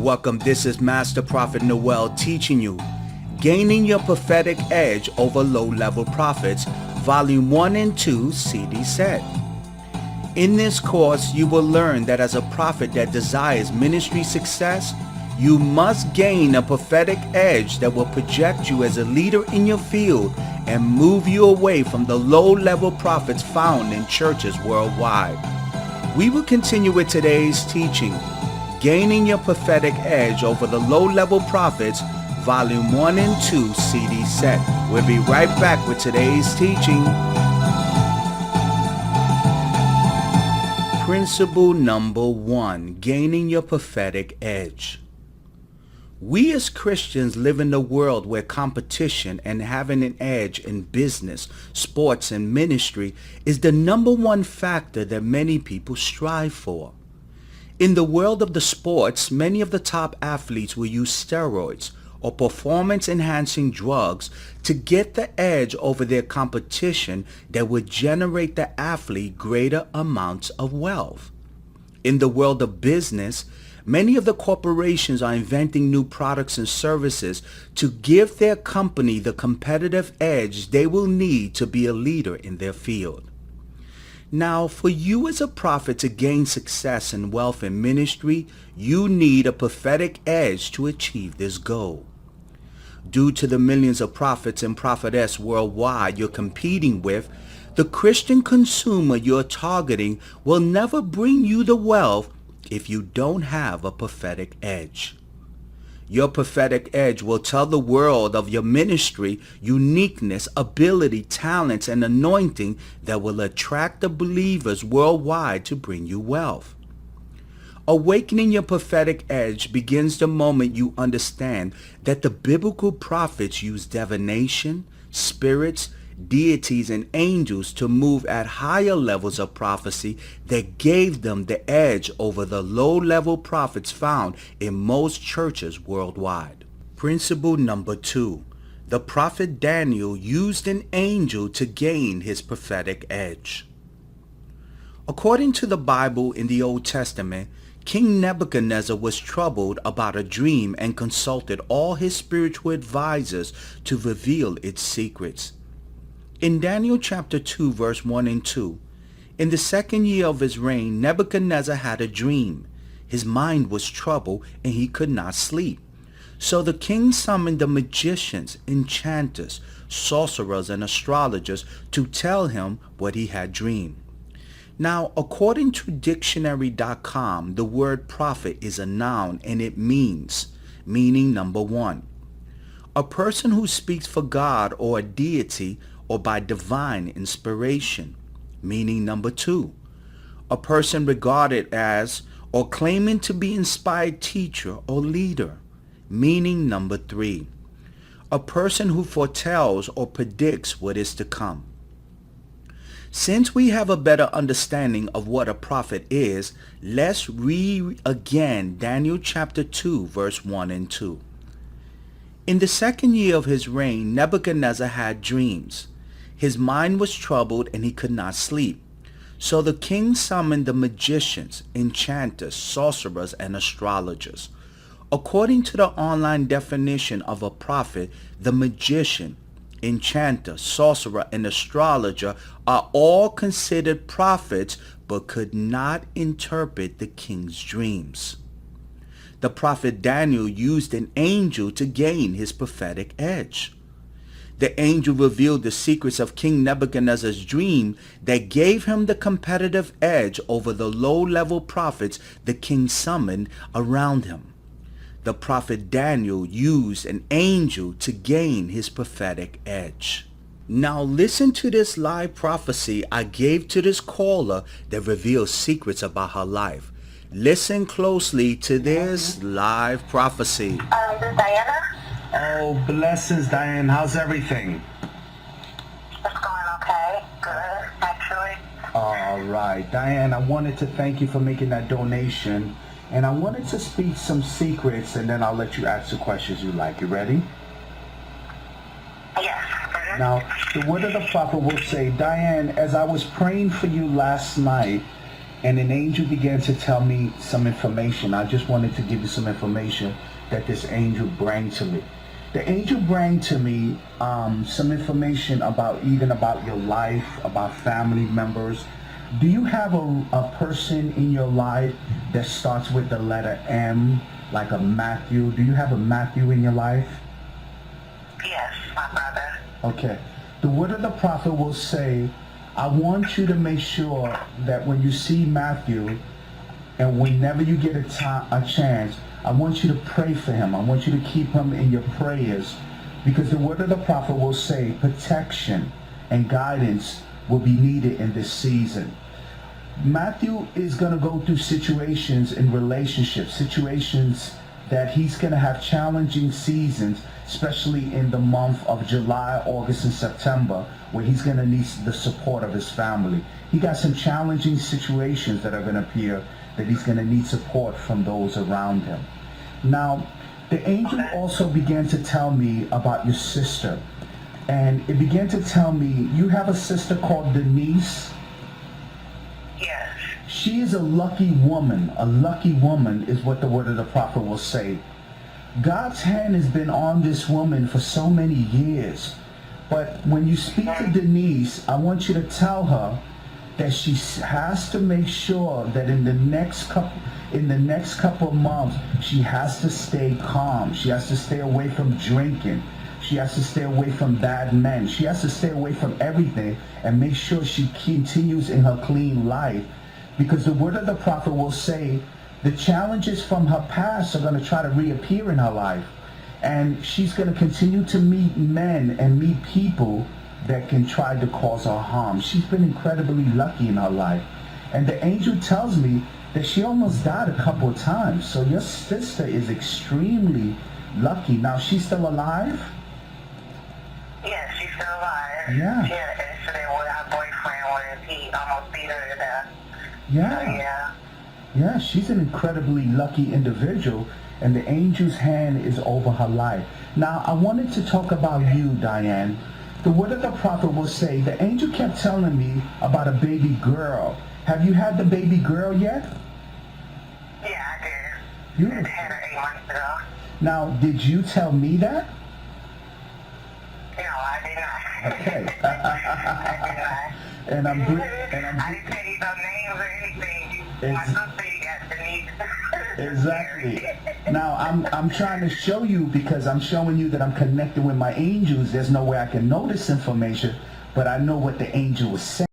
Welcome, this is Master Prophet Noel teaching you Gaining Your Prophetic Edge Over Low-Level Prophets, Volume 1 and 2 CD set. In this course, you will learn that as a prophet that desires ministry success, you must gain a prophetic edge that will project you as a leader in your field and move you away from the low-level prophets found in churches worldwide. We will continue with today's teaching, Gaining Your Prophetic Edge Over the Low-Level Prophets, Volume 1 and 2 CD set. We'll be right back with today's teaching. Principle number 1, Gaining Your Prophetic Edge. We as Christians live in a world where competition and having an edge in business, sports, and ministry is the number one factor that many people strive for. In the world of the sports, many of the top athletes will use steroids or performance-enhancing drugs to get the edge over their competition that would generate the athlete greater amounts of wealth. In the world of business, many of the corporations are inventing new products and services to give their company the competitive edge they will need to be a leader in their field. Now, for you as a prophet to gain success and wealth in ministry, you need a prophetic edge to achieve this goal. Due to the millions of prophets and prophetess worldwide you're competing with, the Christian consumer you're targeting will never bring you the wealth if you don't have a prophetic edge. Your prophetic edge will tell the world of your ministry, uniqueness, ability, talents, and anointing that will attract the believers worldwide to bring you wealth. Awakening your prophetic edge begins the moment you understand that the biblical prophets used divination, spirits, deities, and angels to move at higher levels of prophecy that gave them the edge over the low-level prophets found in most churches worldwide. Principle number 2. The prophet Daniel used an angel to gain his prophetic edge. According to the Bible in the Old Testament, King Nebuchadnezzar was troubled about a dream and consulted all his spiritual advisors to reveal its secrets. In Daniel chapter 2 verse 1 and 2, in the second year of his reign, Nebuchadnezzar had a dream. His mind was troubled and he could not sleep. So the king summoned the magicians, enchanters, sorcerers, and astrologers to tell him what he had dreamed. Now, according to dictionary.com, the word prophet is a noun and it meaning number 1, a person who speaks for God or a deity or by divine inspiration, meaning number 2, a person regarded as or claiming to be inspired teacher or leader, meaning number 3, a person who foretells or predicts what is to come. Since we have a better understanding of what a prophet is, let's read again Daniel chapter 2 verse 1 and 2. In the second year of his reign, Nebuchadnezzar had dreams. His mind was troubled and he could not sleep. So the king summoned the magicians, enchanters, sorcerers, and astrologers. According to the online definition of a prophet, the magician, enchanter, sorcerer, and astrologer are all considered prophets but could not interpret the king's dreams. The prophet Daniel used an angel to gain his prophetic edge. The angel revealed the secrets of King Nebuchadnezzar's dream that gave him the competitive edge over the low-level prophets the king summoned around him. The prophet Daniel used an angel to gain his prophetic edge. Now listen to this live prophecy I gave to this caller that reveals secrets about her life. Listen closely to this live prophecy. This is Diana. Oh, blessings, Diane. How's everything? It's going okay. Good, actually. All right. Diane, I wanted to thank you for making that donation. And I wanted to speak some secrets, and then I'll let you ask the questions you like. You ready? Yes. Now, the word of the prophet will say, Diane, as I was praying for you last night, and an angel began to tell me some information. I just wanted to give you some information that this angel brought to me. The angel brought to me some information about your life, about family members. Do you have a person in your life that starts with the letter M, like a Matthew? Do you have a Matthew in your life? Yes, my brother. Okay. The word of the prophet will say, I want you to make sure that when you see Matthew, and whenever you get a chance, I want you to pray for him. I want you to keep him in your prayers, because the word of the prophet will say protection and guidance will be needed in this season. Matthew is going to go through situations in relationships, situations that he's going to have challenging seasons, especially in the month of July, August, and September, where he's going to need the support of his family. He got some challenging situations that are going to appear that he's going to need support from those around him. Now, the angel also began to tell me about your sister, and it began to tell me you have a sister called Denise. Yes. She is a lucky woman. A lucky woman is what the word of the prophet will say. God's hand has been on this woman for so many years. But when you speak to Denise, I want you to tell her that she has to make sure that in the next couple of months, she has to stay calm. She has to stay away from drinking. She has to stay away from bad men. She has to stay away from everything and make sure she continues in her clean life. Because the word of the prophet will say the challenges from her past are going to try to reappear in her life. And she's going to continue to meet men and meet people that can try to cause her harm. She's been incredibly lucky in her life. And the angel tells me that she almost died a couple of times. So your sister is extremely lucky. Now, she's still alive? Yes, she's still alive. Yeah. She had an incident with her boyfriend where he almost beat her to death. Yeah. So, yeah. Yeah, she's an incredibly lucky individual, and the angel's hand is over her life. Now, I wanted to talk about you, Diane. The word of the prophet will say, the angel kept telling me about a baby girl. Have you had the baby girl yet? Yeah, I did. Beautiful. I had her 8 months ago. Now, did you tell me that? No, I did not. Okay. I did not. And I didn't tell you no names or anything. My sister, you got Denise. Exactly. Now, I'm trying to show you, because I'm showing you that I'm connected with my angels. There's no way I can know this information, but I know what the angel was saying.